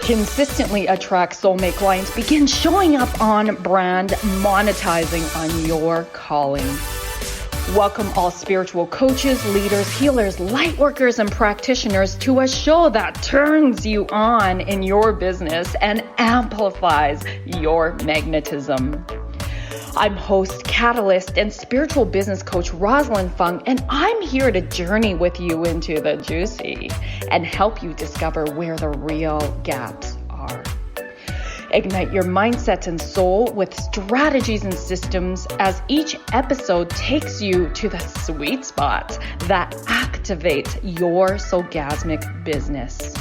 Consistently attract soulmate clients. Begin showing up on brand, monetizing on your calling. Welcome all spiritual coaches, leaders, healers, light workers, and practitioners to a show that turns you on in your business and amplifies your magnetism. I'm host, catalyst, and spiritual business coach Rosalyn Fung, and I'm here to journey with you into the juicy and help you discover where the real gaps are. Ignite your mindset and soul with strategies and systems as each episode takes you to the sweet spot that activates your soulgasmic business.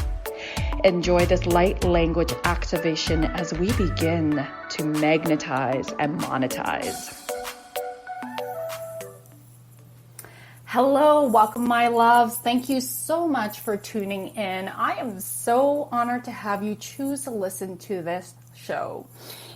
Enjoy this light language activation as we begin to magnetize and monetize. Hello, welcome my loves. Thank you so much for tuning in. I am so honored to have you choose to listen to this show.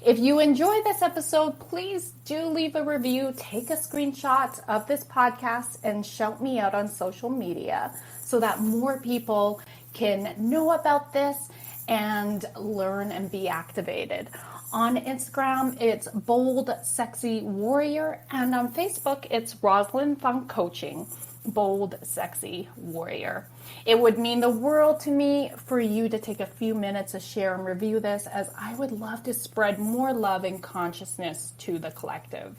If you enjoy this episode, please do leave a review, take a screenshot of this podcast, and shout me out on social media so that more people can know about this and learn and be activated. On Instagram, it's Bold Sexy Warrior, and on Facebook, it's Rosalyn Fung Coaching, Bold Sexy Warrior. It would mean the world to me for you to take a few minutes to share and review this, as I would love to spread more love and consciousness to the collective.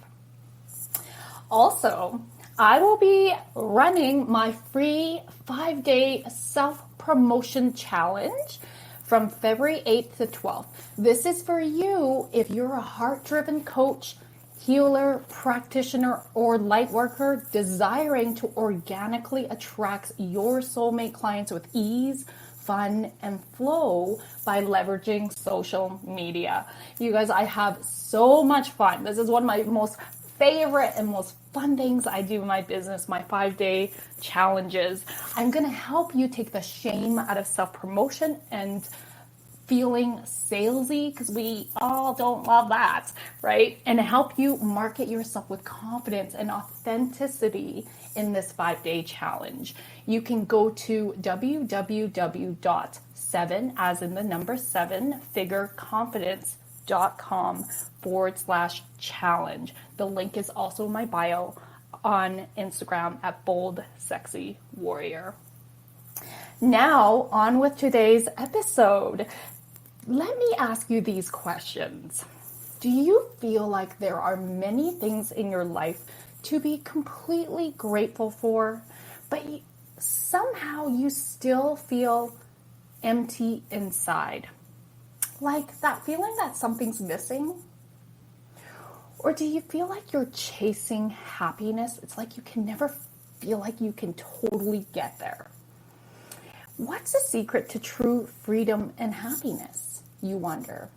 Also, I will be running my free 5-day self-promotion challenge from February 8th to 12th. This is for you if you're a heart-driven coach, healer, practitioner, or light worker desiring to organically attract your soulmate clients with ease, fun, and flow by leveraging social media. You guys, I have so much fun. This is one of my most favorite and most fun things I do in my business, my 5-day challenges. I'm going to help you take the shame out of self-promotion and feeling salesy, because we all don't love that, right? And help you market yourself with confidence and authenticity in this 5-day challenge. You can go to www.7, as in the number 7, figureconfidence.com/challenge. The link is also in my bio on Instagram at Bold Sexy Warrior. Now, on with today's episode. Let me ask you these questions. Do you feel like there are many things in your life to be completely grateful for, but somehow you still feel empty inside? Like that feeling that something's missing? Or do you feel like you're chasing happiness? It's like you can never feel like you can totally get there. What's the secret to true freedom and happiness, you wonder?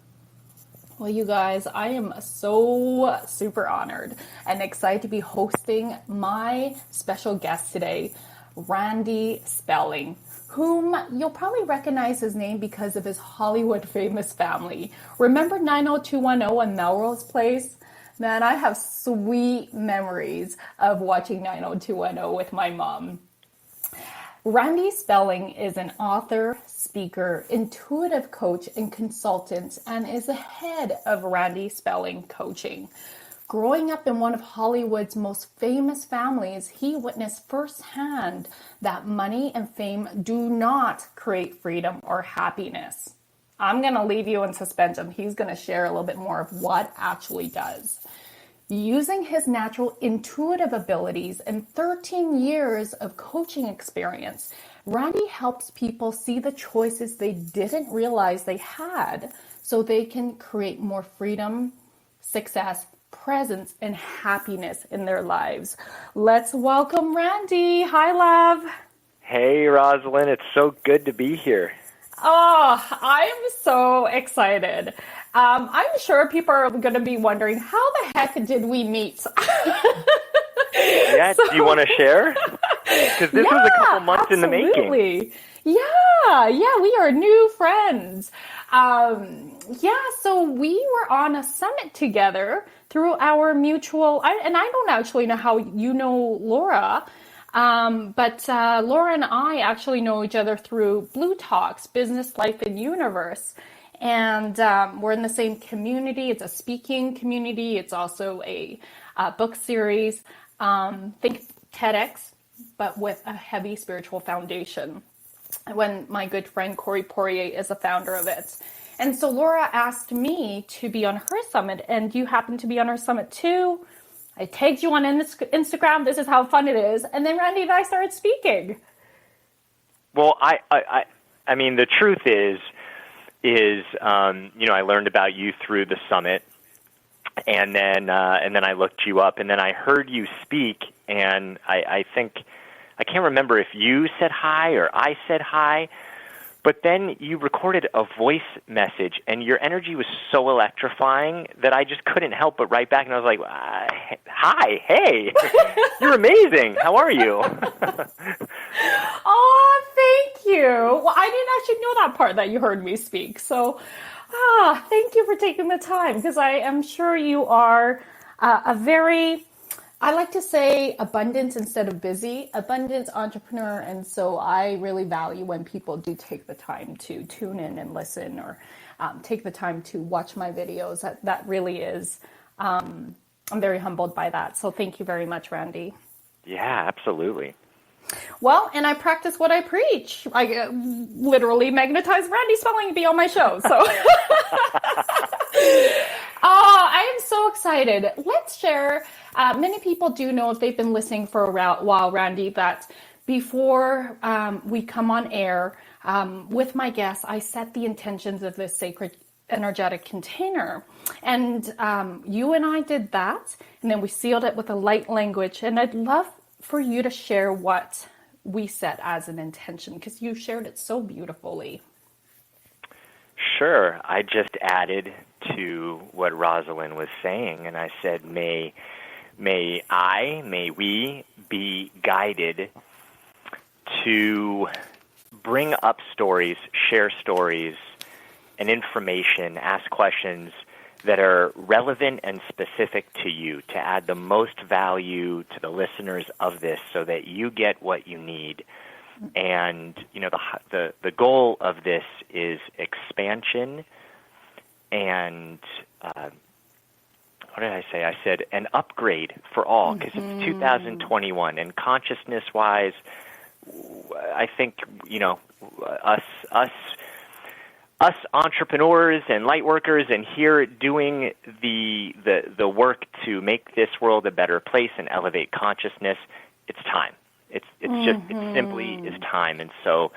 Well, you guys, I am so super honored and excited to be hosting my special guest today, Randy Spelling, whom you'll probably recognize his name because of his Hollywood famous family. Remember 90210 and Melrose Place? Man, I have sweet memories of watching 90210 with my mom. Randy Spelling is an author, speaker, intuitive coach, and consultant, and is the head of Randy Spelling Coaching. Growing up in one of Hollywood's most famous families, he witnessed firsthand that money and fame do not create freedom or happiness. I'm going to leave you in suspense, and he's going to share a little bit more of what actually does. Using his natural intuitive abilities and 13 years of coaching experience, Randy helps people see the choices they didn't realize they had so they can create more freedom, success, presence, and happiness in their lives. Let's welcome Randy. Hi, love. Hey, Rosalyn. It's so good to be here. Oh, I'm so excited. I'm sure people are going to be wondering, how the heck did we meet? Yeah, do you want to share? Because this was a couple months in the making. Yeah, we are new friends. So we were on a summit together through our mutual, and I don't actually know how you know Laura. But Laura and I actually know each other through Blue Talks, Business, Life, and Universe. And we're in the same community. It's a speaking community. It's also a book series. Think TEDx, but with a heavy spiritual foundation. When my good friend Corey Poirier is a founder of it. And so Laura asked me to be on her summit, and you happen to be on her summit too. I tagged you on Instagram. This is how fun it is. And then Randy and I started speaking. Well, I mean, the truth is, I learned about you through the summit, and then I looked you up, and then I heard you speak, and I think, I can't remember if you said hi or I said hi, but then you recorded a voice message, and your energy was so electrifying that I just couldn't help but write back, and I was like, hi, hey, you're amazing. How are you? Oh, thank you. Well, I didn't actually know that part that you heard me speak. So, thank you for taking the time, because I am sure you are a very, I like to say abundant instead of busy, abundant entrepreneur. And so I really value when people do take the time to tune in and listen, or take the time to watch my videos. That really is, I'm very humbled by that. So thank you very much, Randy. Yeah, absolutely. Well, and I practice what I preach. I literally magnetize Randy Spelling to be on my show. So, I am so excited. Let's share. Many people do know, if they've been listening for a while, Randy, that before we come on air with my guests, I set the intentions of this sacred energetic container. And you and I did that, and then we sealed it with a light language. And I'd love for you to share what we set as an intention, because you shared it so beautifully. Sure. I just added to what Rosalyn was saying, and I said, may we be guided to bring up stories, share stories, and information, ask questions that are relevant and specific to you, to add the most value to the listeners of this, so that you get what you need. And the goal of this is expansion and what did I say? I said an upgrade for all, because it's 2021, and consciousness-wise, I think us entrepreneurs and light workers, and here doing the work to make this world a better place and elevate consciousness, it's time. It's simply is time. And so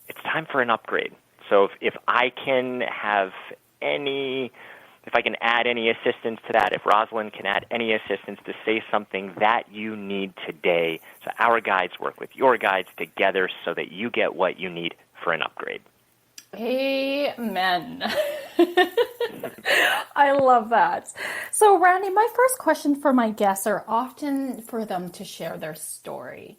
it's time for an upgrade. So if I can add any assistance to that, if Rosalyn can add any assistance to say something that you need today, so our guides work with your guides together so that you get what you need for an upgrade. Amen. I love that. So, Randy, my first question for my guests are often for them to share their story.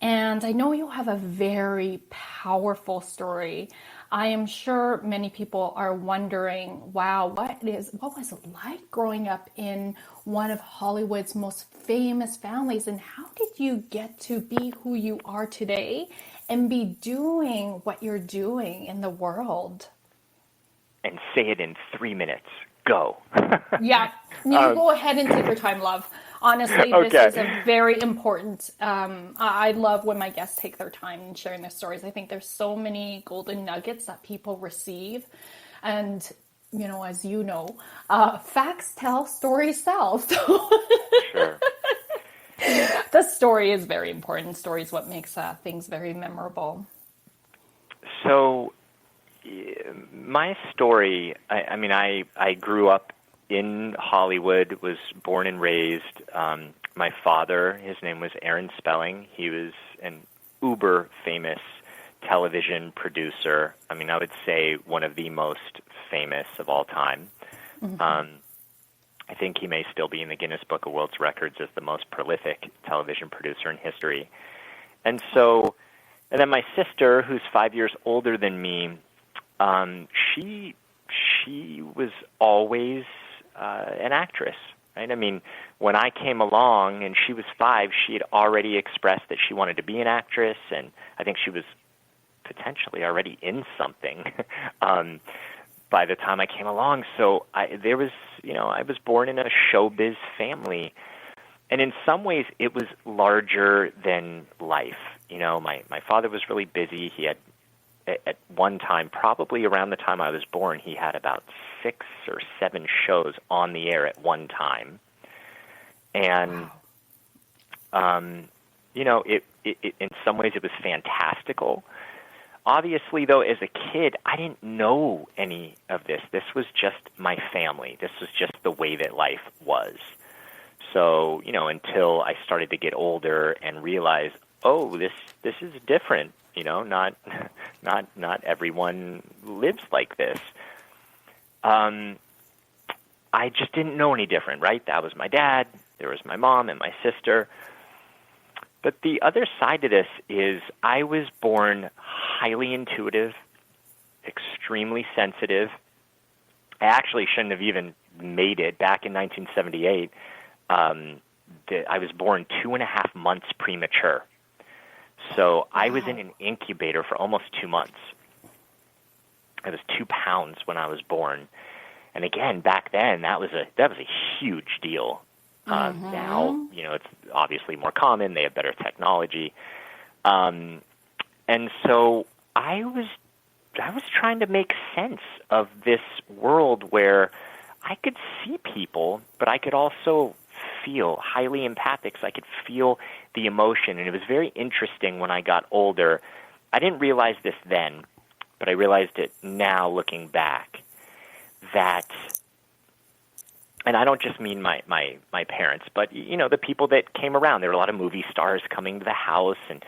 And I know you have a very powerful story. I am sure many people are wondering, wow, what was it like growing up in one of Hollywood's most famous families? And how did you get to be who you are today and be doing what you're doing in the world? And say it in 3 minutes. Go. Yeah. You go ahead and take your time, love. Honestly, okay. This is a very important, I love when my guests take their time in sharing their stories. I think there's so many golden nuggets that people receive. And, as you know, facts tell, stories sell. So Sure. the story is very important. Story is what makes things very memorable. So my story, I grew up in Hollywood, was born and raised. My father, his name was Aaron Spelling. He was an uber famous television producer. I would say one of the most famous of all time. Mm-hmm. I think he may still be in the Guinness Book of World Records as the most prolific television producer in history. And then my sister, who's 5 years older than me, she was always an actress. right? I mean, when I came along and she was 5, she had already expressed that she wanted to be an actress, and I think she was potentially already in something by the time I came along. So I was born in a showbiz family, and in some ways it was larger than life. My father was really busy. He had, at one time, probably around the time I was born, he had about 6 or 7 shows on the air at one time. And, it in some ways it was fantastical. Obviously, though, as a kid, I didn't know any of this. This was just my family. This was just the way that life was. So, until I started to get older and realize, oh, this is different. Not everyone lives like this. I just didn't know any different, right? That was my dad. There was my mom and my sister. But the other side to this is I was born highly intuitive, extremely sensitive. I actually shouldn't have even made it back in 1978. I was born 2.5 months premature. So I was in an incubator for almost 2 months. I was 2 pounds when I was born. And again, back then, that was a huge deal. Now, it's obviously more common. They have better technology. And so I was trying to make sense of this world where I could see people, but I could also feel highly empathic, so I could feel the emotion. And it was very interesting when I got older. I didn't realize this then, but I realized it now looking back, that, and I don't just mean my parents, but, the people that came around. There were a lot of movie stars coming to the house and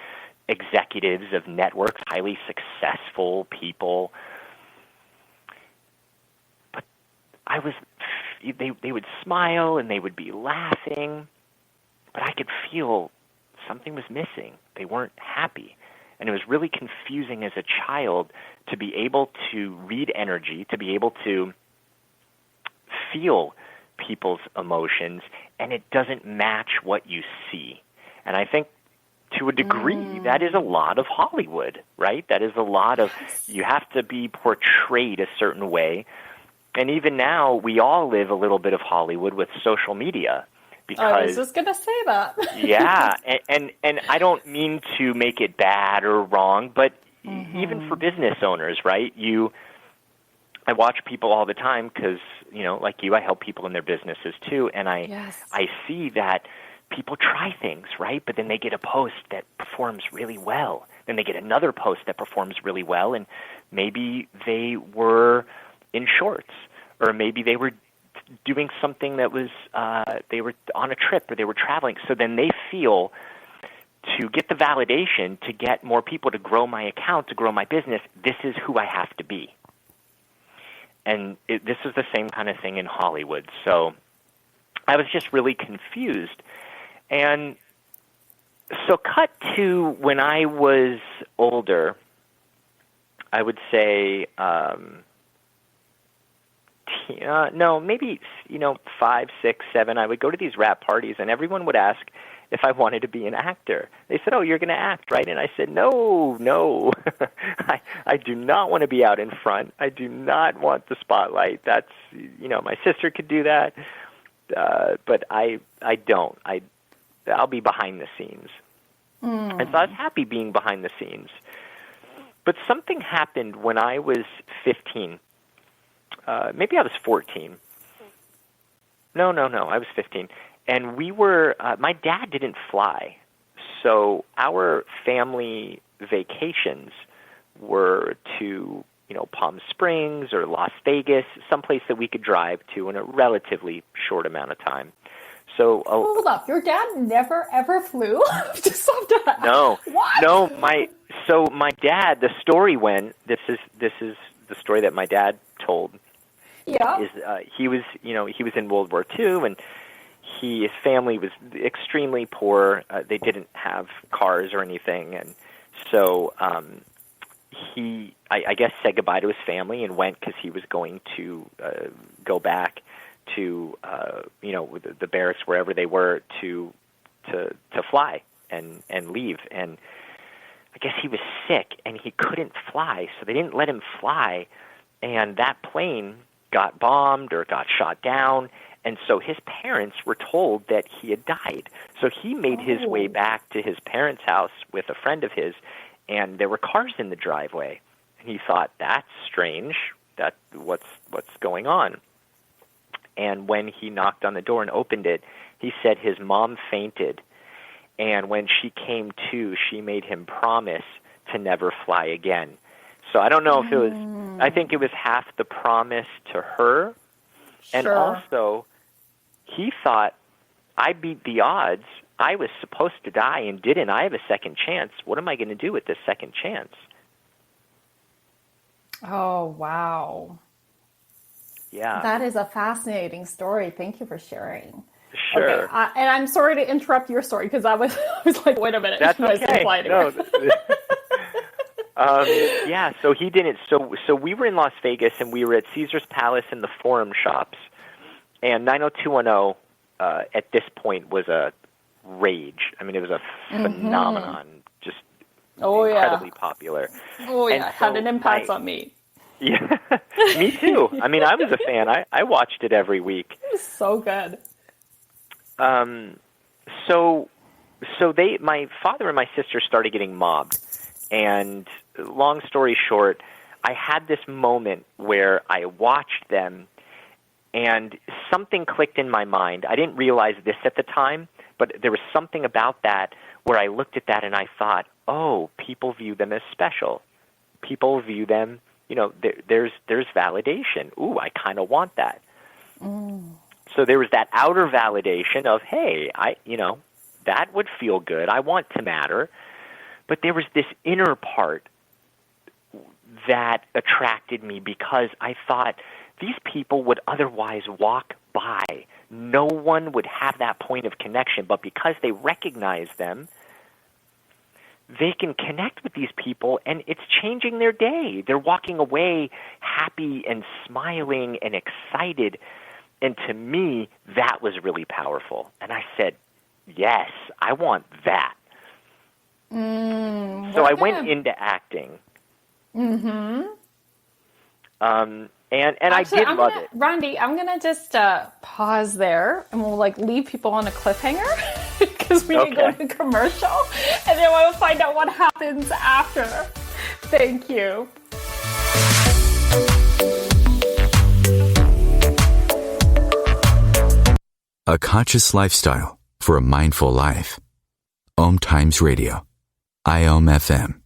executives of networks, highly successful people. But they would smile and they would be laughing, but I could feel something was missing. They weren't happy. And it was really confusing as a child to be able to read energy, to be able to feel people's emotions, and it doesn't match what you see. And I think to a degree, that is a lot of Hollywood, right? That is a lot of, you have to be portrayed a certain way. And even now, we all live a little bit of Hollywood with social media. Because, I was just going to say that. Yeah, and I don't mean to make it bad or wrong, but even for business owners, right? I watch people all the time because, like you, I help people in their businesses too, and I see that people try things, right? But then they get a post that performs really well. Then they get another post that performs really well, and maybe they were in shorts, or maybe they were doing something that was, they were on a trip or they were traveling. So then they feel, to get the validation, to get more people to grow my account, to grow my business, this is who I have to be. And this is the same kind of thing in Hollywood. So I was just really confused. And so cut to when I was older, I would say, maybe 5, 6, 7. I would go to these rap parties, and everyone would ask if I wanted to be an actor. They said, "Oh, you're going to act, right?" And I said, "No, I do not want to be out in front. I do not want the spotlight. That's, my sister could do that, but I don't. I'll be behind the scenes." And so I was happy being behind the scenes. But something happened when I was 15. Maybe I was 14. No, I was 15. And we were, my dad didn't fly. So our family vacations were to, Palm Springs or Las Vegas, someplace that we could drive to in a relatively short amount of time. So hold up, your dad never ever flew? Just stop that. No. What? No, my dad, the story went, this is the story that my dad told. Yeah. Is he was in World War II, and his family was extremely poor. They didn't have cars or anything, and so he, I guess, said goodbye to his family and went because he was going to go back to, the barracks, wherever they were, to fly and leave. And I guess he was sick and he couldn't fly, so they didn't let him fly. And that plane got bombed or got shot down. And so his parents were told that he had died. So he made his way back to his parents' house with a friend of his, and there were cars in the driveway. And he thought, that's strange. What's going on? And when he knocked on the door and opened it, he said his mom fainted. And when she came to, she made him promise to never fly again. So I don't know if it was, I think it was half the promise to her. Sure. And also, he thought, I beat the odds. I was supposed to die and didn't. I have a second chance. What am I going to do with this second chance? Oh, wow. Yeah. That is a fascinating story. Thank you for sharing. Sure. Okay, and I'm sorry to interrupt your story because I was like, wait a minute. That's okay. No. Yeah, so he didn't. So we were in Las Vegas, and we were at Caesar's Palace in the Forum Shops. And 90210 at this point was a rage. I mean, it was a phenomenon, just incredibly popular. Oh, yeah, and it had an impact on me. Yeah, me too. I mean, I was a fan. I watched it every week. It was so good. So my father and my sister started getting mobbed. And long story short, I had this moment where I watched them and something clicked in my mind. I didn't realize this at the time, but there was something about that where I looked at that and I thought, oh, people view them as special. People view them, there's validation. Ooh, I kind of want that. So there was that outer validation of, hey, that would feel good. I want to matter. But there was this inner part that attracted me because I thought these people would otherwise walk by. No one would have that point of connection. But because they recognize them, they can connect with these people, and it's changing their day. They're walking away happy and smiling and excited. And to me, that was really powerful. And I said, yes, I want that. So I went into acting. Mm-hmm. And actually, I did love it. Randy, I'm going to just pause there, and we'll leave people on a cliffhanger because we need to go to commercial, and then we'll find out what happens after. Thank you. A conscious lifestyle for a mindful life. OMTimes Radio. IOM FM.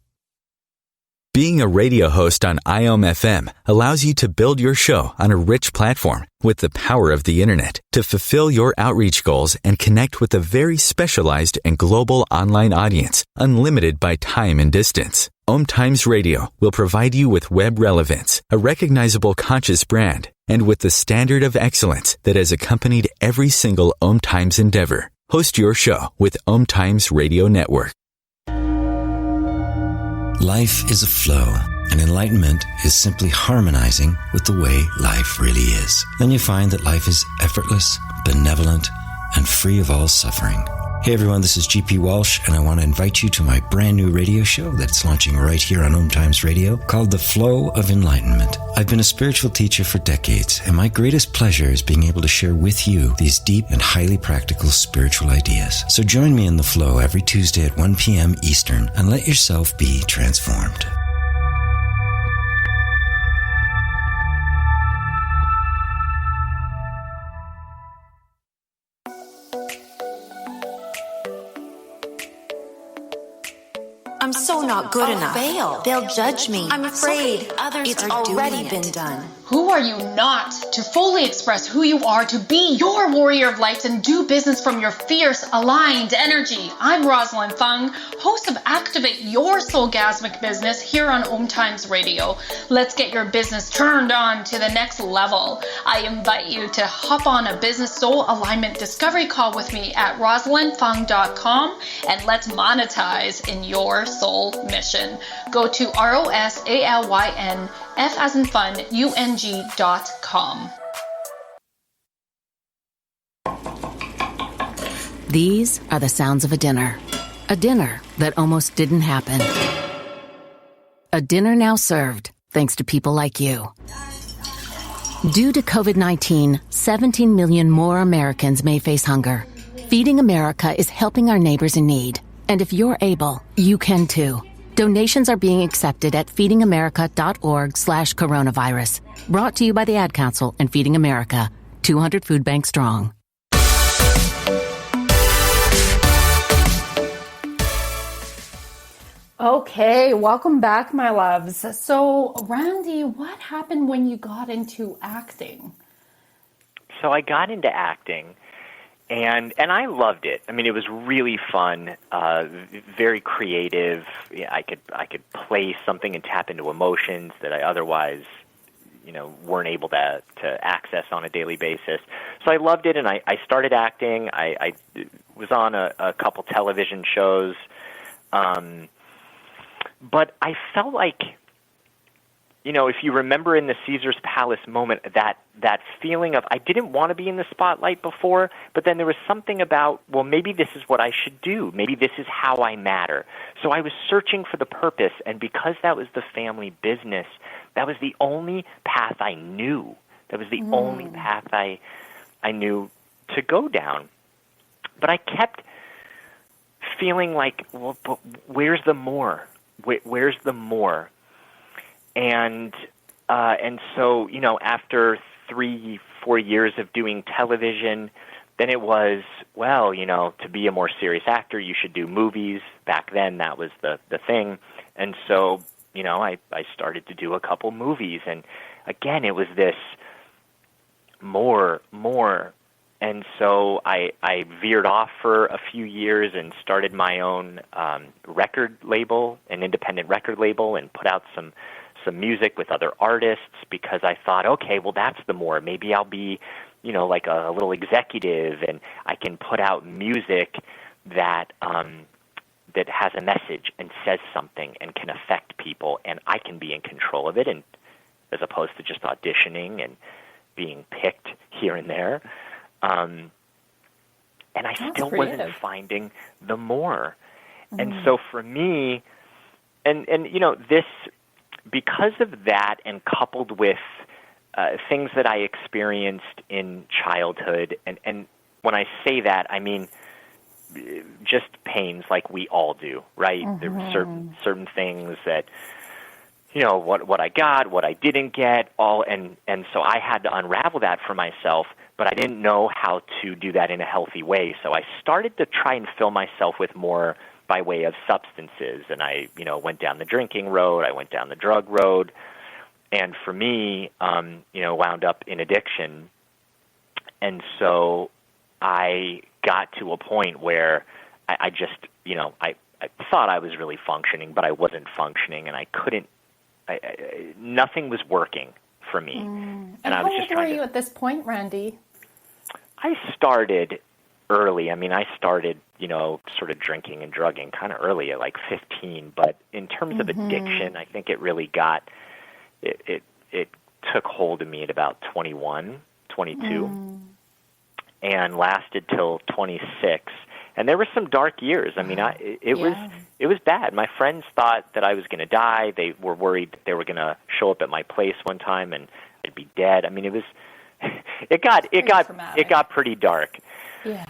Being a radio host on IOM FM allows you to build your show on a rich platform with the power of the internet to fulfill your outreach goals and connect with a very specialized and global online audience, unlimited by time and distance. OMTimes Radio will provide you with web relevance, a recognizable conscious brand, and with the standard of excellence that has accompanied every single OMTimes endeavor. Host your show with OMTimes Radio Network. Life is a flow, and enlightenment is simply harmonizing with the way life really is. Then you find that life is effortless, benevolent, and free of all suffering. Hey everyone, this is GP Walsh, and I want to invite you to my brand new radio show that's launching right here on OMTimes Radio called The Flow of Enlightenment. I've been a spiritual teacher for decades, and my greatest pleasure is being able to share with you these deep and highly practical spiritual ideas. So join me in The Flow every Tuesday at 1 p.m. Eastern and let yourself be transformed. I'm so not good enough. Fail. They'll judge me. I'm afraid others it's are already doing been done. Who are you not to fully express who you are, to be your warrior of light and do business from your fierce, aligned energy? I'm Rosalyn Fung, host of Activate Your Soulgasmic Business here on OMTimes Radio. Let's get your business turned on to the next level. I invite you to hop on a business soul alignment discovery call with me at rosalynfung.com and let's monetize in your soul mission. Go to ROSALYNF as in fun, UNG.com. These are the sounds of a dinner that almost didn't happen. A dinner now served, thanks to people like you. Due to COVID-19, 17 million more Americans may face hunger. Feeding America is helping our neighbors in need. And if you're able, you can too. Donations are being accepted at feedingamerica.org/coronavirus. Brought to you by the Ad Council and Feeding America, 200 food banks strong. Okay, welcome back, my loves. So, Randy, what happened when you got into acting? So I got into acting, and I loved it. I mean, it was really fun, very creative. Yeah, I could play something and tap into emotions that I otherwise, weren't able to access on a daily basis. So I loved it, and I started acting. I was on a couple television shows. But I felt like, if you remember in the Caesar's Palace moment, that feeling of I didn't want to be in the spotlight before, but then there was something about, well, maybe this is what I should do. Maybe this is how I matter. So I was searching for the purpose, and because that was the family business, that was the only path I knew. That was the only path I knew to go down. But I kept feeling like, well, but where's the more? Where's the more? And so, after 3-4 years of doing television, then it was, well, to be a more serious actor, you should do movies. Back then, that was the thing. And so, I started to do a couple movies. And again, it was this more. And so I veered off for a few years and started my own record label, an independent record label, and put out some music with other artists because I thought, okay, well, that's the more. Maybe I'll be, like a little executive, and I can put out music that that has a message and says something and can affect people, and I can be in control of it, and as opposed to just auditioning and being picked here and there. And I still wasn't finding the more. And so for me, and this, because of that and coupled with things that I experienced in childhood, and when I say that, I mean just pains like we all do, right? There were certain things that, what I got, what I didn't get, and so I had to unravel that for myself. But I didn't know how to do that in a healthy way. So I started to try and fill myself with more by way of substances. And I, went down the drinking road. I went down the drug road. And for me, wound up in addiction. And so I got to a point where I just, I thought I was really functioning, but I wasn't functioning. And I couldn't, nothing was working for me. And I was just trying to... How old were you at this point, Randy? I started early. I mean, I started, sort of drinking and drugging kind of early at like 15. But in terms of addiction, I think it really got, it took hold of me at about 21, 22, and lasted till 26. And there were some dark years. I mean, it was bad. My friends thought that I was going to die. They were worried they were going to show up at my place one time and I'd be dead. I mean, it was. It got pretty dark. Yeah.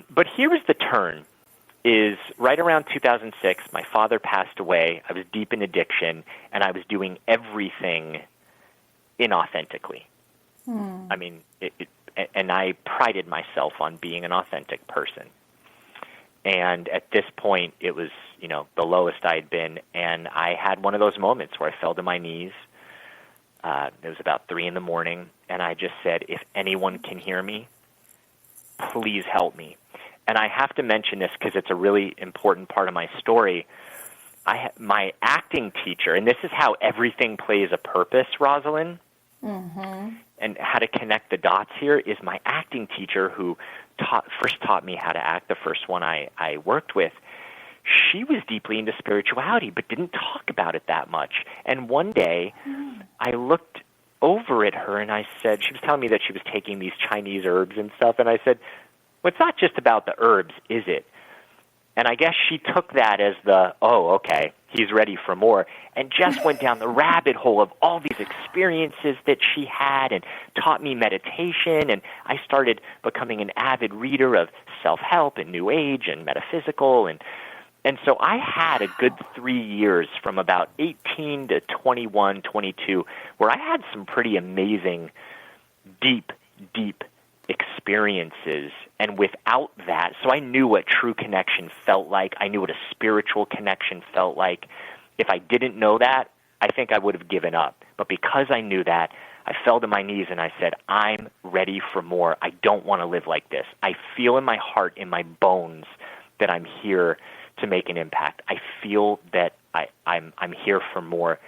But here was the turn. Is right around 2006, my father passed away. I was deep in addiction, and I was doing everything inauthentically. I mean, and I prided myself on being an authentic person. And at this point, it was, the lowest I had been, and I had one of those moments where I fell to my knees. It was about 3 a.m, and I just said, if anyone can hear me, please help me. And I have to mention this because it's a really important part of my story. My acting teacher, and this is how everything plays a purpose, Rosalyn, and how to connect the dots here, is my acting teacher who first taught me how to act, the first one I worked with. She was deeply into spirituality, but didn't talk about it that much. And one day, I looked over at her and I said, she was telling me that she was taking these Chinese herbs and stuff, and I said, well, it's not just about the herbs, is it? And I guess she took that as okay, he's ready for more, and just went down the rabbit hole of all these experiences that she had and taught me meditation, and I started becoming an avid reader of self-help and New Age and metaphysical, and so I had a good 3 years from about 18 to 21, 22, where I had some pretty amazing, deep experiences. And without that, so I knew what true connection felt like. I knew what a spiritual connection felt like. If I didn't know that, I think I would have given up. But because I knew that, I fell to my knees and I said, I'm ready for more. I don't want to live like this. I feel in my heart, in my bones, that I'm here to make an impact. I feel that I'm here for more.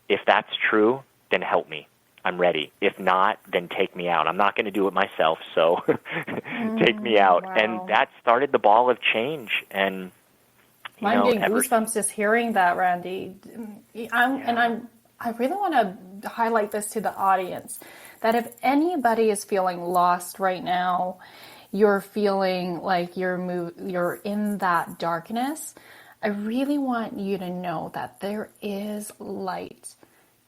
If that's true, then help me. I'm ready. If not, then take me out. I'm not going to do it myself, so take me out. Wow. And that started the ball of change. And I'm getting goosebumps just hearing that, Randy. I really want to highlight this to the audience, that if anybody is feeling lost right now, you're feeling like you're in that darkness, I really want you to know that there is light.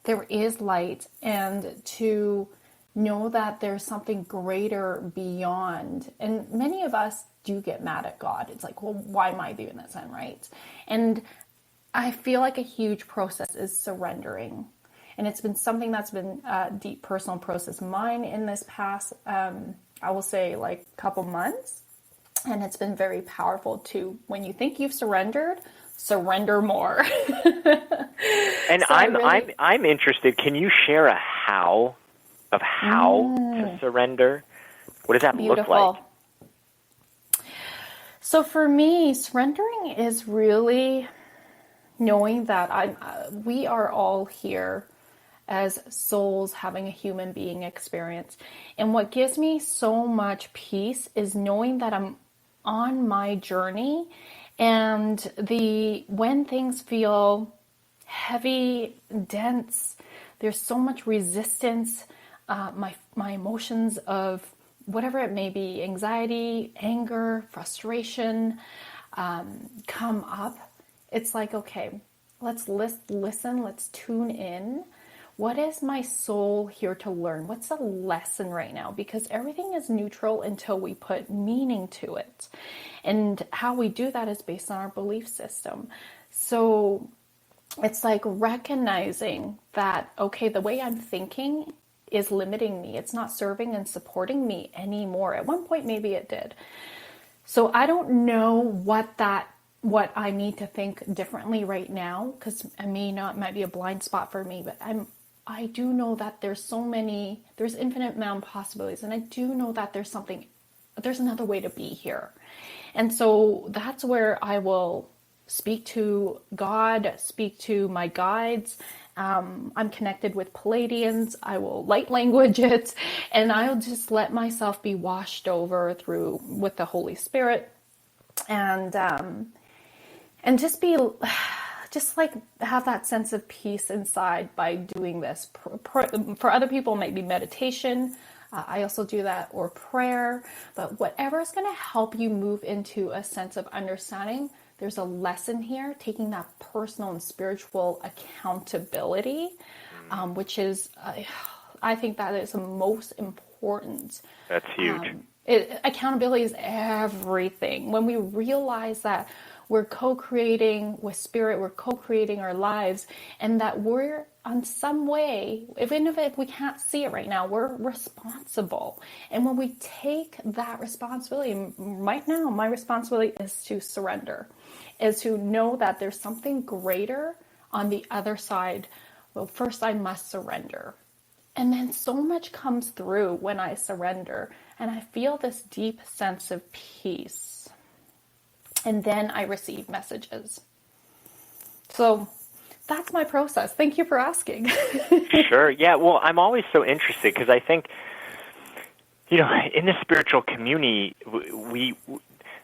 There is light, and to know that there's something greater beyond. And many of us do get mad at God. It's like, well, why am I doing this? I'm right. And I feel like a huge process is surrendering. And it's been something that's been a deep personal process of mine in this past, I will say, like, couple months. And it's been very powerful too. When you think you've surrendered, surrender more. And so I'm interested. Can you share a how to surrender? What does that look like? So for me, surrendering is really knowing that we are all here as souls having a human being experience. And what gives me so much peace is knowing that I'm on my journey, and when things feel heavy, dense, there's so much resistance, my emotions of whatever it may be, anxiety, anger, frustration, come up. It's like, okay, let's listen, let's tune in. What is my soul here to learn? What's the lesson right now? Because everything is neutral until we put meaning to it. And how we do that is based on our belief system. So it's like recognizing that, okay, the way I'm thinking is limiting me. It's not serving and supporting me anymore. At one point, maybe it did. So I don't know what I need to think differently right now, because it might be a blind spot for me, but I do know that there's infinite amount of possibilities. And I do know that there's another way to be here. And so that's where I will speak to God, speak to my guides. I'm connected with Palladians. I will light language it, and I'll just let myself be washed over with the Holy Spirit, and just have that sense of peace inside by doing this. For other people, it might be meditation. I also do that, or prayer, but whatever is going to help you move into a sense of understanding. There's a lesson here, taking that personal and spiritual accountability, which is, I think that is the most important. That's huge. Accountability is everything. When we realize that we're co-creating with spirit, we're co-creating our lives, and that we're on some way, even if we can't see it right now, we're responsible. And when we take that responsibility, right now, my responsibility is to surrender, is to know that there's something greater on the other side. Well, first I must surrender. And then so much comes through when I surrender, and I feel this deep sense of peace. And then I receive messages. So that's my process. Thank you for asking. Sure. Yeah. Well, I'm always so interested because I think, in the spiritual community,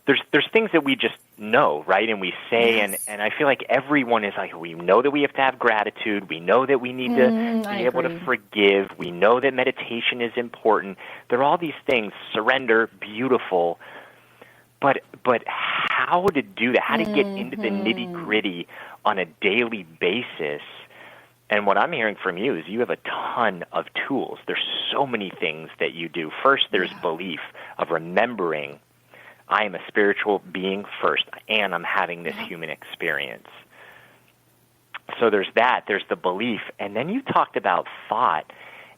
there's things that we just know, right? And we say, and I feel like everyone is like, we know that we have to have gratitude. We know that we need to be able to forgive. We know that meditation is important. There are all these things, surrender, beautiful. But how to do that, how to get into the nitty-gritty on a daily basis. And what I'm hearing from you is you have a ton of tools. There's so many things that you do. First, there's belief of remembering I am a spiritual being first, and I'm having this human experience. So there's that. There's the belief. And then you talked about thought.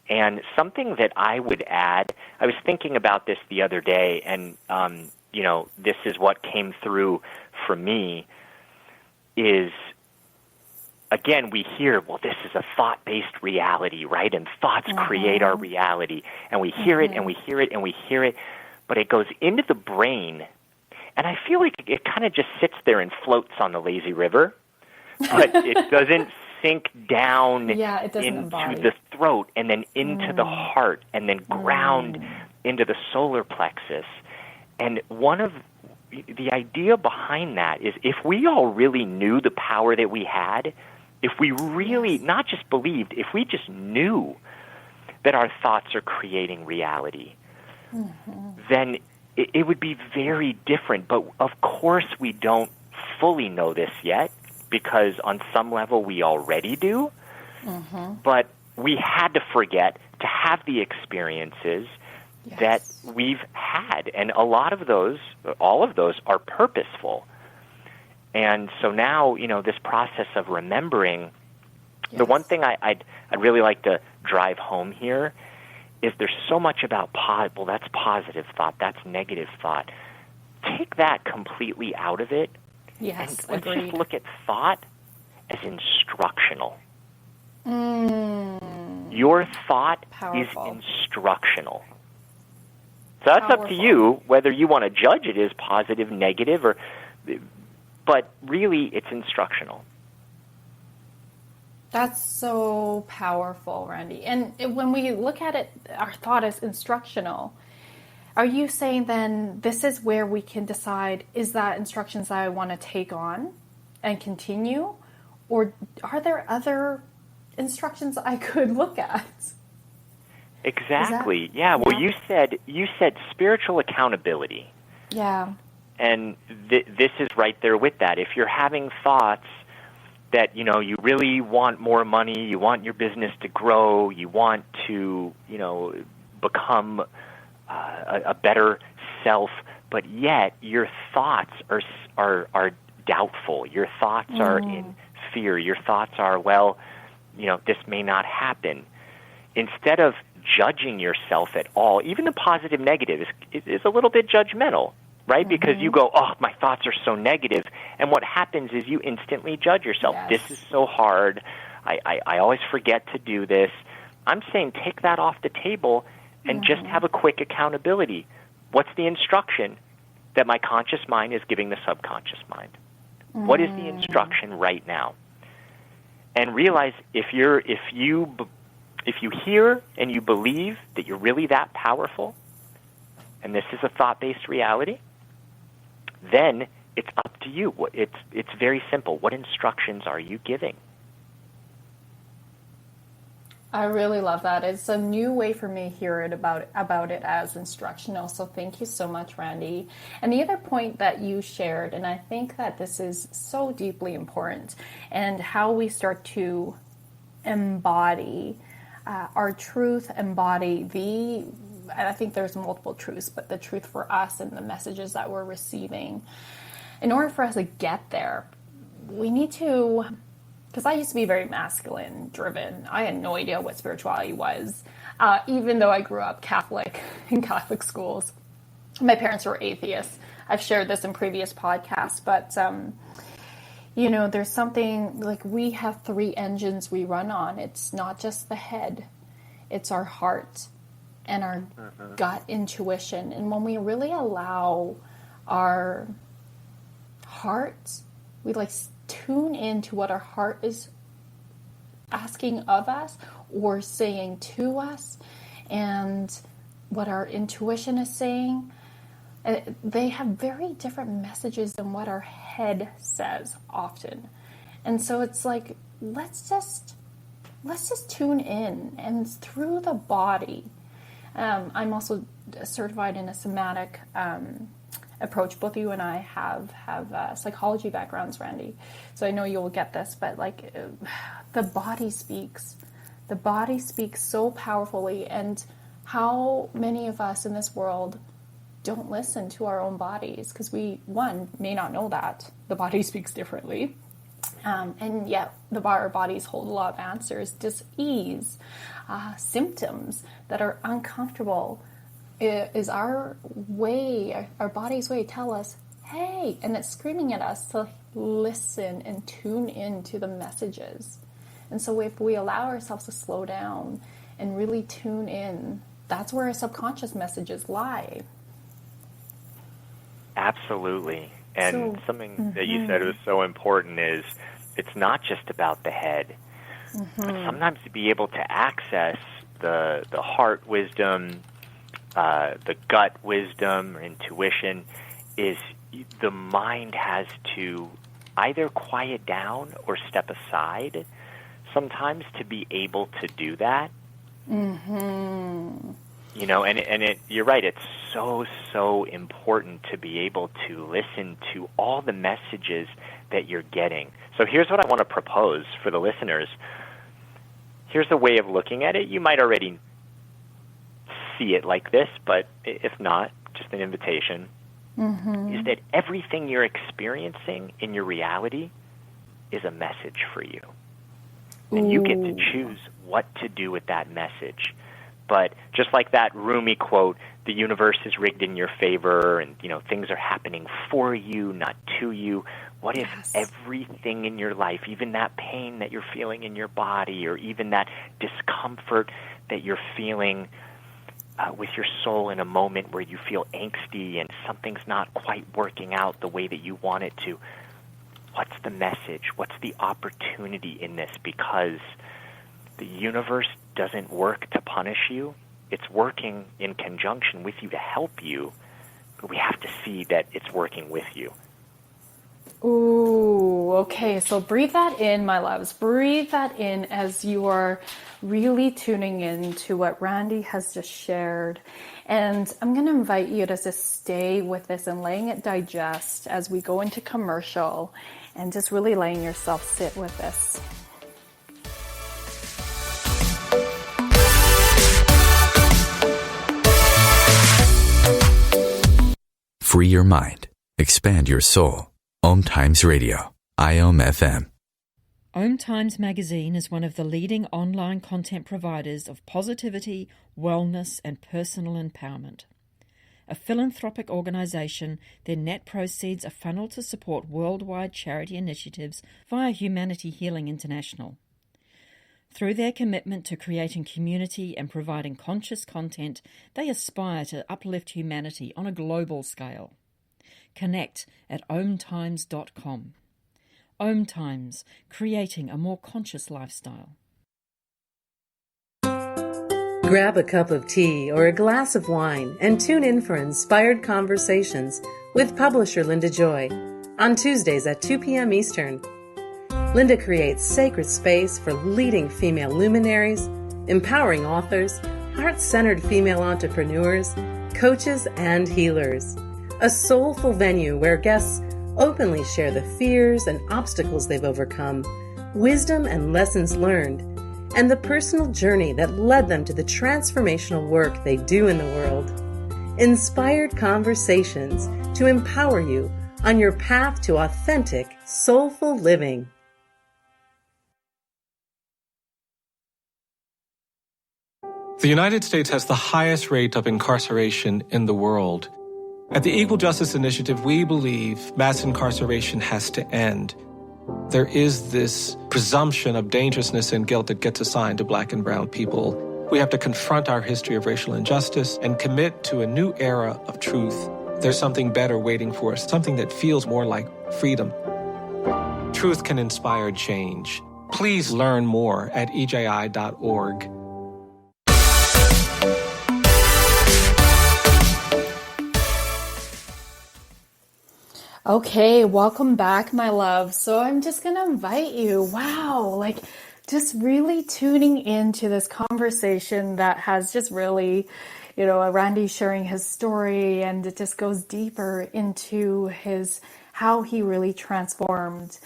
And something that I would add, I was thinking about this the other day, and, this is what came through for me, is, again, we hear, well, this is a thought-based reality, right? And thoughts create our reality. And we hear it, and we hear it, and we hear it. But it goes into the brain, and I feel like it kind of just sits there and floats on the lazy river, but it doesn't sink down into the throat and then into the heart and then ground into the solar plexus. And one of the idea behind that is if we all really knew the power that we had, if we really not just believed, if we just knew that our thoughts are creating reality, then it would be very different. But of course we don't fully know this yet, because on some level we already do. But we had to forget to have the experiences that we've had. And a lot of those, all of those are purposeful. And so now, this process of remembering, the one thing I'd really like to drive home here is there's so much about, that's positive thought, that's negative thought. Take that completely out of it. Yes, and let's just look at thought as instructional. Your thought is instructional. So that's up to you whether you want to judge it as positive, negative, but really it's instructional. That's so powerful, Randy. And when we look at it, our thought is instructional. Are you saying then this is where we can decide, is that instructions that I want to take on and continue? Or are there other instructions I could look at? Exactly. Well, you said spiritual accountability. Yeah. And this is right there with that. If you're having thoughts that, you really want more money, you want your business to grow, you want to, become a better self, but yet your thoughts are doubtful. Your thoughts are in fear. Your thoughts are, this may not happen. Instead of judging yourself at all, even the positive negative is a little bit judgmental, right? Because you go, my thoughts are so negative. And what happens is you instantly judge yourself. Yes. This is so hard. I always forget to do this. I'm saying take that off the table and just have a quick accountability. What's the instruction that my conscious mind is giving the subconscious mind? What is the instruction right now? And realize if you hear and you believe that you're really that powerful, and this is a thought-based reality, then it's up to you. It's very simple. What instructions are you giving? I really love that. It's a new way for me to hear it about it as instructional. So thank you so much, Randy. And the other point that you shared, and I think that this is so deeply important, and how we start to embody our truth, embody I think there's multiple truths, but the truth for us and the messages that we're receiving. In order for us to get there, we need to, because I used to be very masculine driven. I had no idea what spirituality was, even though I grew up Catholic in Catholic schools. My parents were atheists. I've shared this in previous podcasts, but there's something like we have 3 engines we run on. It's not just the head. It's our heart and our gut intuition. And when we really allow our heart, we tune into what our heart is asking of us or saying to us, and what our intuition is saying, they have very different messages than what our head says often. And so it's like, let's just tune in, and through the body. I'm also certified in a somatic approach. Both you and I have psychology backgrounds, Randy. So I know you'll get this, but like the body speaks. The body speaks so powerfully, and how many of us in this world don't listen to our own bodies because we, one, may not know that the body speaks differently. And yet our bodies hold a lot of answers, dis-ease, symptoms that are uncomfortable is our way, our body's way to tell us, hey, and it's screaming at us to listen and tune into the messages. And so if we allow ourselves to slow down and really tune in, that's where our subconscious messages lie. Absolutely. And something that you said was so important is it's not just about the head. But sometimes to be able to access the heart wisdom, the gut wisdom or intuition, is the mind has to either quiet down or step aside sometimes to be able to do that. You know, and you're right, it's so important to be able to listen to all the messages that you're getting. So here's what I want to propose for the listeners. Here's a way of looking at it. You might already see it like this, but if not, just an invitation, is that everything you're experiencing in your reality is a message for you. And you get to choose what to do with that message. But just like that Rumi quote, the universe is rigged in your favor and, you know, things are happening for you, not to you. What if everything in your life, even that pain that you're feeling in your body or even that discomfort that you're feeling with your soul in a moment where you feel angsty and something's not quite working out the way that you want it to, what's the message? What's the opportunity in this? Because the universe doesn't work to punish you. It's working in conjunction with you to help you, but we have to see that it's working with you. Ooh, okay. So breathe that in, my loves. Breathe that in as you are really tuning in to what Randy has just shared. And I'm going to invite you to just stay with this and letting it digest as we go into commercial, and just really letting yourself sit with this. Free your mind. Expand your soul. OMTimes Radio. IOM FM. OMTimes magazine is one of the leading online content providers of positivity, wellness, and personal empowerment. A philanthropic organization, their net proceeds are funneled to support worldwide charity initiatives via Humanity Healing International. Through their commitment to creating community and providing conscious content, they aspire to uplift humanity on a global scale. Connect at omtimes.com. OMTimes, creating a more conscious lifestyle. Grab a cup of tea or a glass of wine and tune in for Inspired Conversations with publisher Linda Joy on Tuesdays at 2 p.m. Eastern. Linda creates sacred space for leading female luminaries, empowering authors, heart-centered female entrepreneurs, coaches, and healers. A soulful venue where guests openly share the fears and obstacles they've overcome, wisdom and lessons learned, and the personal journey that led them to the transformational work they do in the world. Inspired Conversations to empower you on your path to authentic, soulful living. The United States has the highest rate of incarceration in the world. At the Equal Justice Initiative, we believe mass incarceration has to end. There is this presumption of dangerousness and guilt that gets assigned to Black and brown people. We have to confront our history of racial injustice and commit to a new era of truth. There's something better waiting for us, something that feels more like freedom. Truth can inspire change. Please learn more at EJI.org. Okay, welcome back, my love. So I'm just going to invite you. Wow, like just really tuning into this conversation that has just really, Randy sharing his story, and it just goes deeper into how he really transformed.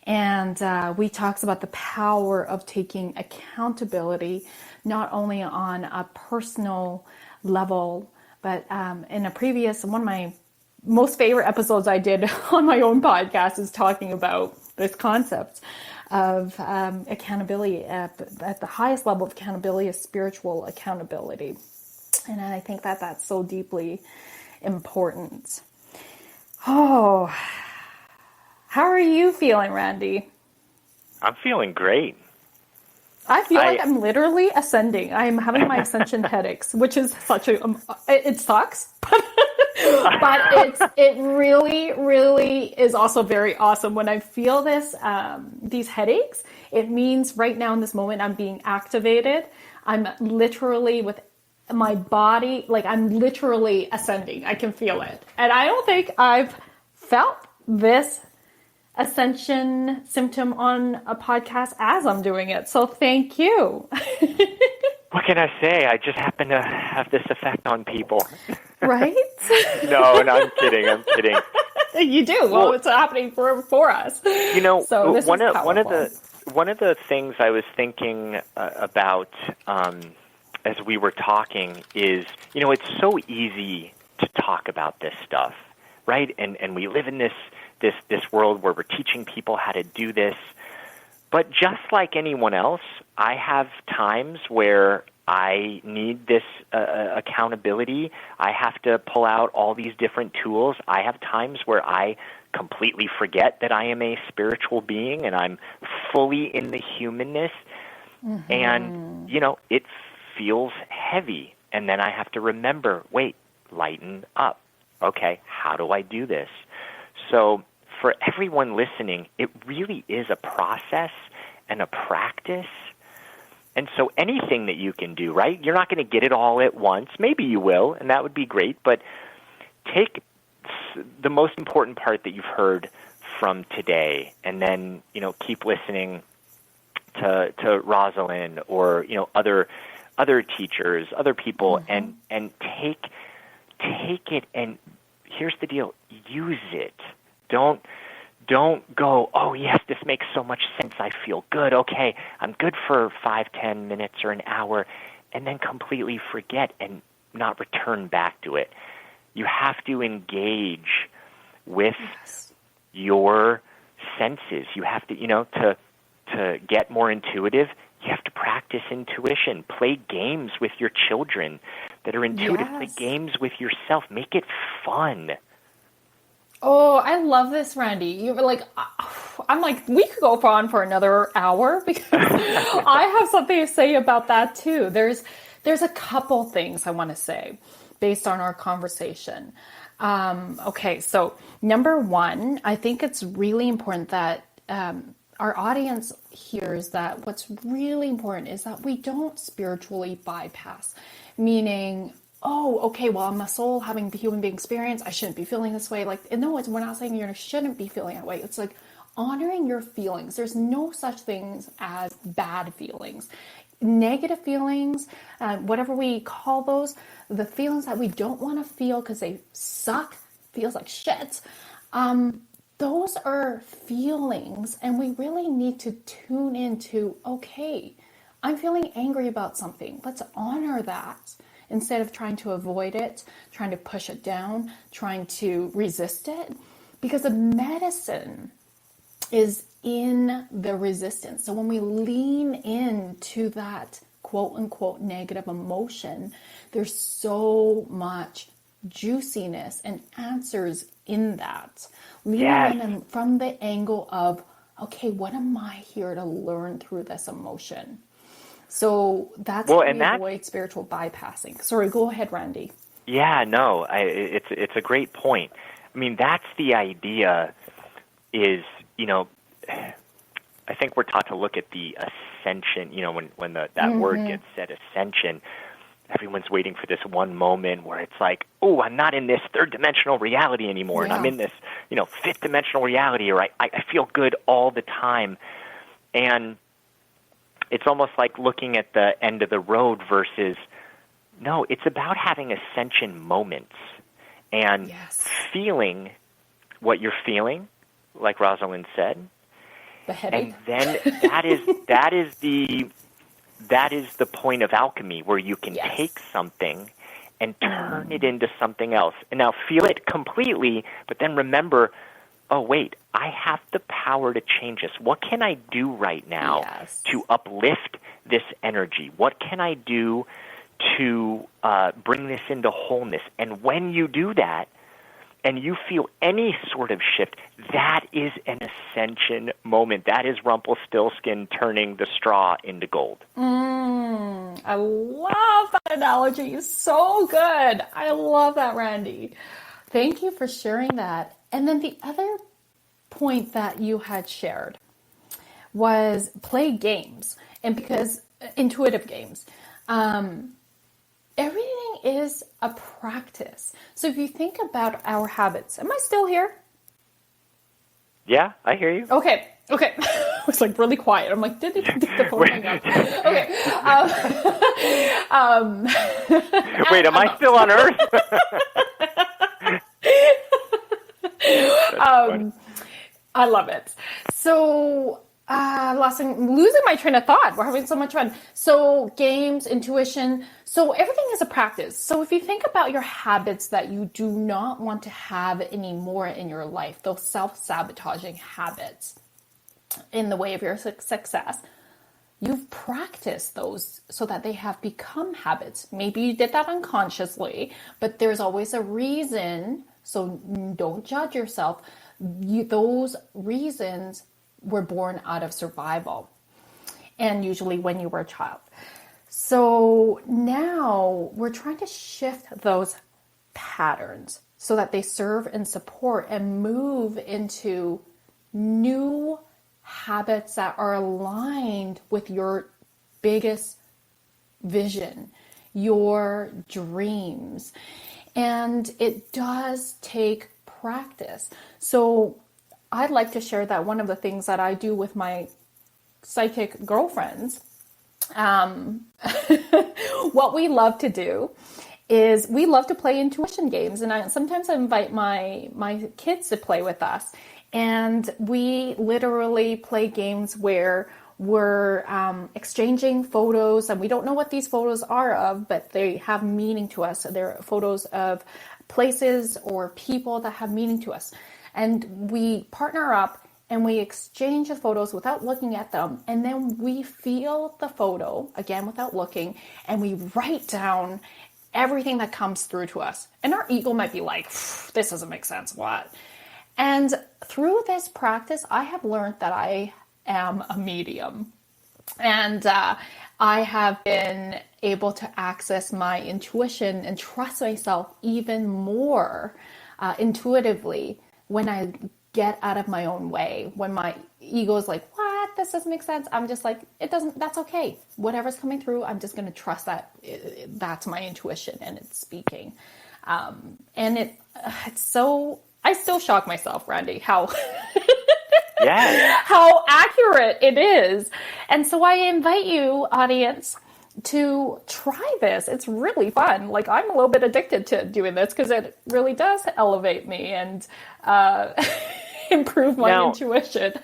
And we talks about the power of taking accountability, not only on a personal level, but in one of my most favorite episodes I did on my own podcast is talking about this concept of accountability at the highest level of accountability is spiritual accountability. And I think that that's so deeply important. Oh, how are you feeling, Randy? I'm feeling great. I feel like I'm literally ascending. I'm having my ascension headaches, which is it sucks, but it really, really is also very awesome. When I feel these headaches, it means right now in this moment, I'm being activated. I'm literally with my body, like I'm literally ascending. I can feel it. And I don't think I've felt this ascension symptom on a podcast as I'm doing it. So thank you. What can I say? I just happen to have this effect on people. Right? No, I'm kidding. You do. Well, it's happening for us. So this one of the things I was thinking about as we were talking is, it's so easy to talk about this stuff, right? And we live in this world where we're teaching people how to do this. But just like anyone else, I have times where I need this accountability. I have to pull out all these different tools. I have times where I completely forget that I am a spiritual being and I'm fully in the humanness. Mm-hmm. And, it feels heavy. And then I have to remember, wait, lighten up. Okay, how do I do this? So for everyone listening, it really is a process and a practice. And so anything that you can do, right? You're not going to get it all at once. Maybe you will, and that would be great. But take the most important part that you've heard from today, and then, keep listening to Rosalyn or, other teachers, other people, mm-hmm. and take it. And here's the deal: use it. Don't go, oh, yes, this makes so much sense. I feel good. Okay, I'm good for 5-10 minutes or an hour, and then completely forget and not return back to it. You have to engage with your senses. You have to, to get more intuitive, you have to practice intuition. Play games with your children that are intuitive. Yes. Play games with yourself. Make it fun. Oh, I love this, Randy. I'm like, we could go on for another hour because I have something to say about that too. There's a couple things I want to say based on our conversation. Okay, so number one, I think it's really important that our audience hears that what's really important is that we don't spiritually bypass, meaning, oh, okay, well, I'm a soul having the human being experience. I shouldn't be feeling this way. We're not saying you shouldn't be feeling that way. It's like honoring your feelings. There's no such things as bad feelings. Negative feelings, whatever we call those, the feelings that we don't want to feel because they suck, feels like shit. Those are feelings, and we really need to tune into, okay, I'm feeling angry about something. Let's honor that. Instead of trying to avoid it, trying to push it down, trying to resist it. Because the medicine is in the resistance. So when we lean into that quote unquote negative emotion, there's so much juiciness and answers in that. Leaning in from the angle of, okay, what am I here to learn through this emotion? So that's how we avoid spiritual bypassing. Sorry, go ahead, Randy. Yeah, no, it's a great point. I mean, that's the idea is, I think we're taught to look at the ascension, when that mm-hmm. word gets said, ascension. Everyone's waiting for this one moment where it's like, oh, I'm not in this third dimensional reality anymore, and I'm in this, fifth dimensional reality, or I feel good all the time. And it's almost like looking at the end of the road versus, no, it's about having ascension moments and feeling what you're feeling, like Rosalyn said. The headache. And then that is the point of alchemy, where you can take something and turn it into something else. And now feel it completely, but then remember, oh, wait, I have the power to change this. What can I do right now to uplift this energy? What can I do to bring this into wholeness? And when you do that, and you feel any sort of shift, that is an ascension moment. That is Rumpelstiltskin turning the straw into gold. I love that analogy. So good. I love that, Randy. Thank you for sharing that. And then the other point that you had shared was play games, and because intuitive games. Everything is a practice. So if you think about our habits, am I still here? Yeah, I hear you. Okay. I was like really quiet. I'm like, did the phone hang up? Okay. Wait, am I still on Earth? I love it. So, last thing, losing my train of thought. We're having so much fun. So games, intuition. So everything is a practice. So if you think about your habits that you do not want to have anymore in your life, those self-sabotaging habits in the way of your success, you've practiced those so that they have become habits. Maybe you did that unconsciously, but there's always a reason. So don't judge yourself. Those reasons were born out of survival, and usually when you were a child. So now we're trying to shift those patterns so that they serve and support and move into new habits that are aligned with your biggest vision, your dreams. And it does take practice. So I'd like to share that one of the things that I do with my psychic girlfriends, what we love to do is we love to play intuition games. And sometimes I invite my kids to play with us. And we literally play games where we're exchanging photos, and we don't know what these photos are of, but they have meaning to us. They're photos of places or people that have meaning to us. And we partner up and we exchange the photos without looking at them. And then we feel the photo, again, without looking, and we write down everything that comes through to us. And our ego might be like, this doesn't make sense, what? And through this practice, I have learned that I am a medium. And I have been able to access my intuition and trust myself even more intuitively when I get out of my own way. When my ego is like, what? This doesn't make sense. I'm just like, it doesn't, that's okay. Whatever's coming through, I'm just going to trust that that's my intuition and it's speaking. And it's so, I still shock myself, Randy, how how accurate it is. And so I invite you, audience, to try this. It's really fun. Like, I'm a little bit addicted to doing this because it really does elevate me and improve my intuition.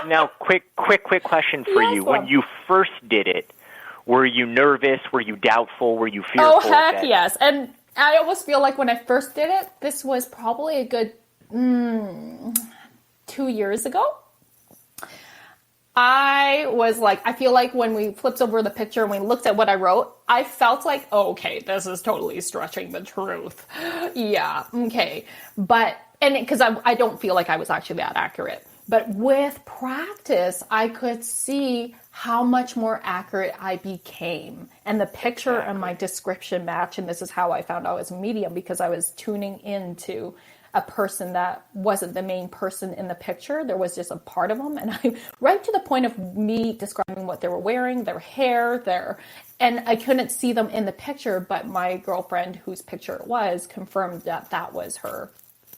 Now, quick question for you. When you first did it, were you nervous? Were you doubtful? Were you fearful? Oh, heck yes. And I almost feel like when I first did it, this was probably a good 2 years ago. I was like, I feel like when we flipped over the picture and we looked at what I wrote, I felt like, oh, okay, this is totally stretching the truth. Yeah, okay. But, and because I don't feel like I was actually that accurate. But with practice, I could see how much more accurate I became. And the picture and my description match. And this is how I found out I was a medium, because I was tuning into a person that wasn't the main person in the picture. There was just a part of them. And I, right to the point of me describing what they were wearing, their hair, and I couldn't see them in the picture, but my girlfriend, whose picture it was, confirmed that that was her.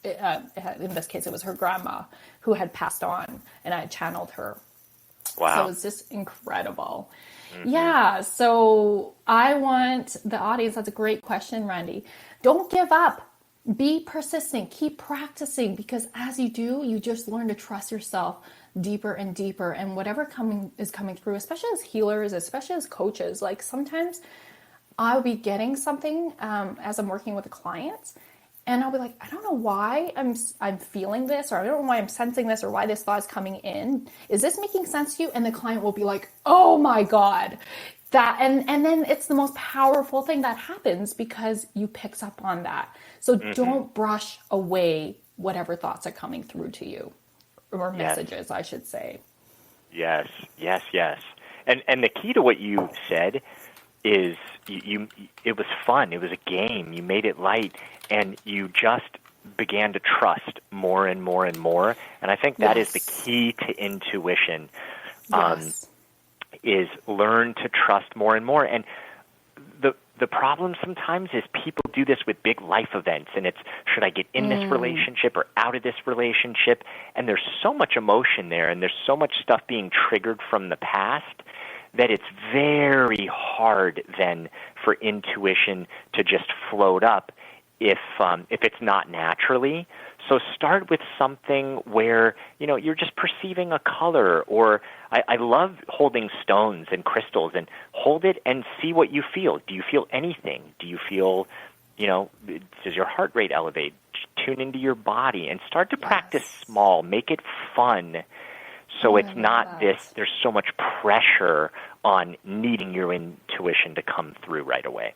In this case, it was her grandma who had passed on, and I channeled her. Wow. So it was just incredible. Mm-hmm. Yeah. So I want the audience, that's a great question, Randy. Don't give up. Be persistent. Keep practicing, because as you do, you just learn to trust yourself deeper and deeper. And whatever is coming through, especially as healers, especially as coaches, like sometimes I'll be getting something as I'm working with a client, and I'll be like, I don't know why I'm feeling this, or I don't know why I'm sensing this, or why this thought is coming in. Is this making sense to you? And the client will be like, oh my God. That and then it's the most powerful thing that happens, because you picked up on that. So don't brush away whatever thoughts are coming through to you, or messages, I should say. Yes. And the key to what you said is it was fun. It was a game. You made it light, and you just began to trust more and more and more. And I think that is the key to intuition. Is learn to trust more and more. And the problem sometimes is people do this with big life events, and it's, should I get in this relationship or out of this relationship? And there's so much emotion there, and there's so much stuff being triggered from the past, that it's very hard then for intuition to just float up if it's not naturally. So start with something where, you're just perceiving a color, or I love holding stones and crystals, and hold it and see what you feel. Do you feel anything? Do you feel, does your heart rate elevate? Tune into your body and start to practice small. Make it fun. So it's not this, there's so much pressure on needing your intuition to come through right away.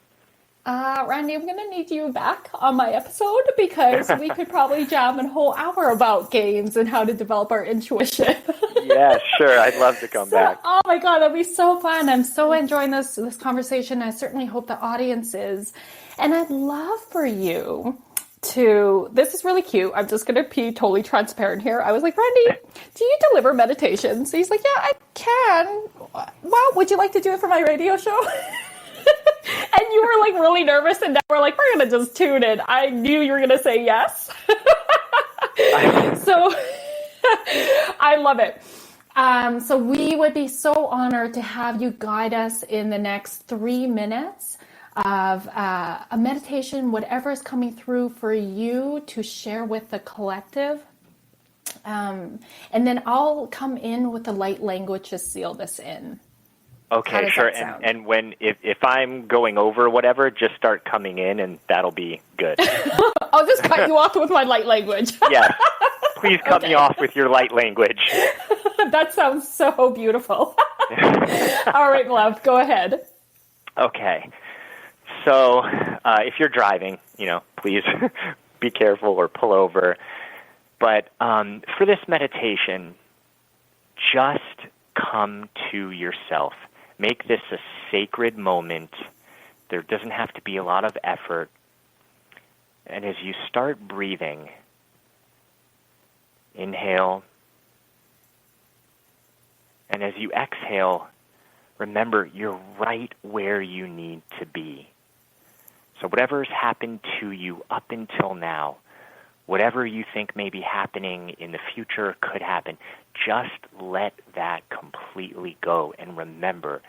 Randy, I'm going to need you back on my episode, because we could probably jam a whole hour about games and how to develop our intuition. Yeah, sure. I'd love to come back. Oh my God, that'd be so fun. I'm so enjoying this conversation. I certainly hope the audience is. And I'd love for you to, this is really cute. I'm just going to be totally transparent here. I was like, Randy, do you deliver meditations? He's like, yeah, I can. Well, would you like to do it for my radio show? And you were like really nervous, and now we're like, we're going to just tune in. I knew you were going to say yes. So I love it. So we would be so honored to have you guide us in the next 3 minutes of a meditation, whatever is coming through for you to share with the collective. And then I'll come in with the light language to seal this in. Okay, sure. And when if I'm going over whatever, just start coming in, and that'll be good. I'll just cut you off with my light language. Yes. Please cut me off with your light language. That sounds so beautiful. All right, love, go ahead. Okay. So if you're driving, please be careful or pull over. But for this meditation, just come to yourself. Make this a sacred moment. There doesn't have to be a lot of effort. And as you start breathing, inhale. And as you exhale, remember you're right where you need to be. So whatever has happened to you up until now, whatever you think may be happening in the future could happen, just let that completely go, and remember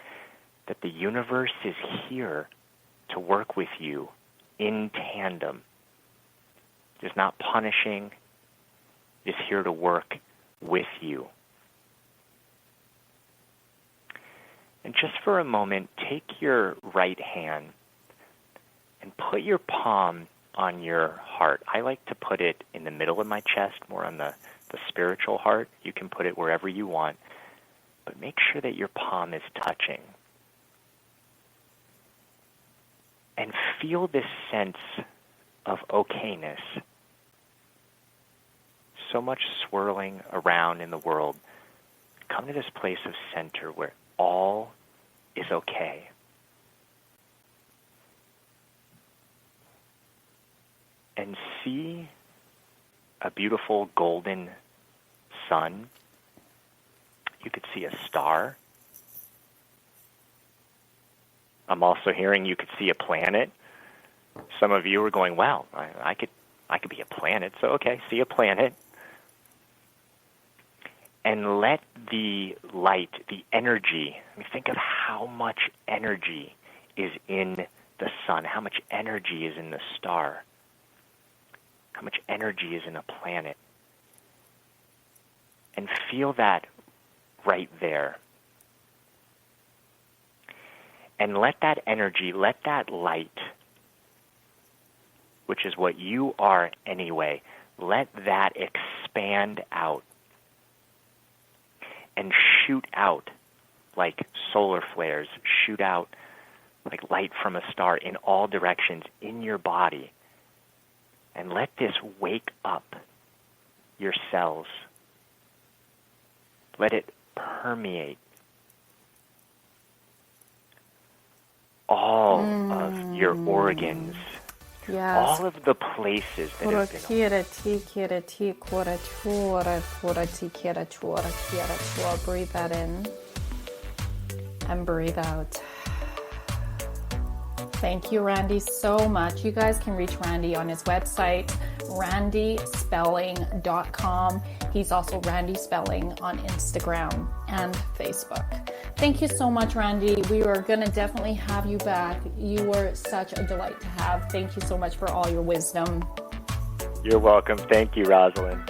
that the universe is here to work with you in tandem. It is not punishing. It is here to work with you. And just for a moment, take your right hand and put your palm on your heart. I like to put it in the middle of my chest, more on the spiritual heart. You can put it wherever you want, but make sure that your palm is touching. And feel this sense of okayness. So much swirling around in the world. Come to this place of center where all is okay. And see a beautiful golden sun. You could see a star. I'm also hearing you could see a planet. Some of you are going, wow, I could be a planet. So, okay, see a planet. And let the light, the energy, think of how much energy is in the sun, how much energy is in the star, how much energy is in a planet. And feel that right there. And let that energy, let that light, which is what you are anyway, let that expand out and shoot out like solar flares, shoot out like light from a star in all directions in your body. And let this wake up your cells. Let it permeate all of your organs, all of the places that have been. Breathe that in and breathe out. Thank you, Randy, so much. You guys can reach Randy on his website, randyspelling.com. He's also Randy Spelling on Instagram and Facebook. Thank you so much, Randy. We are going to definitely have you back. You were such a delight to have. Thank you so much for all your wisdom. You're welcome. Thank you, Rosalyn.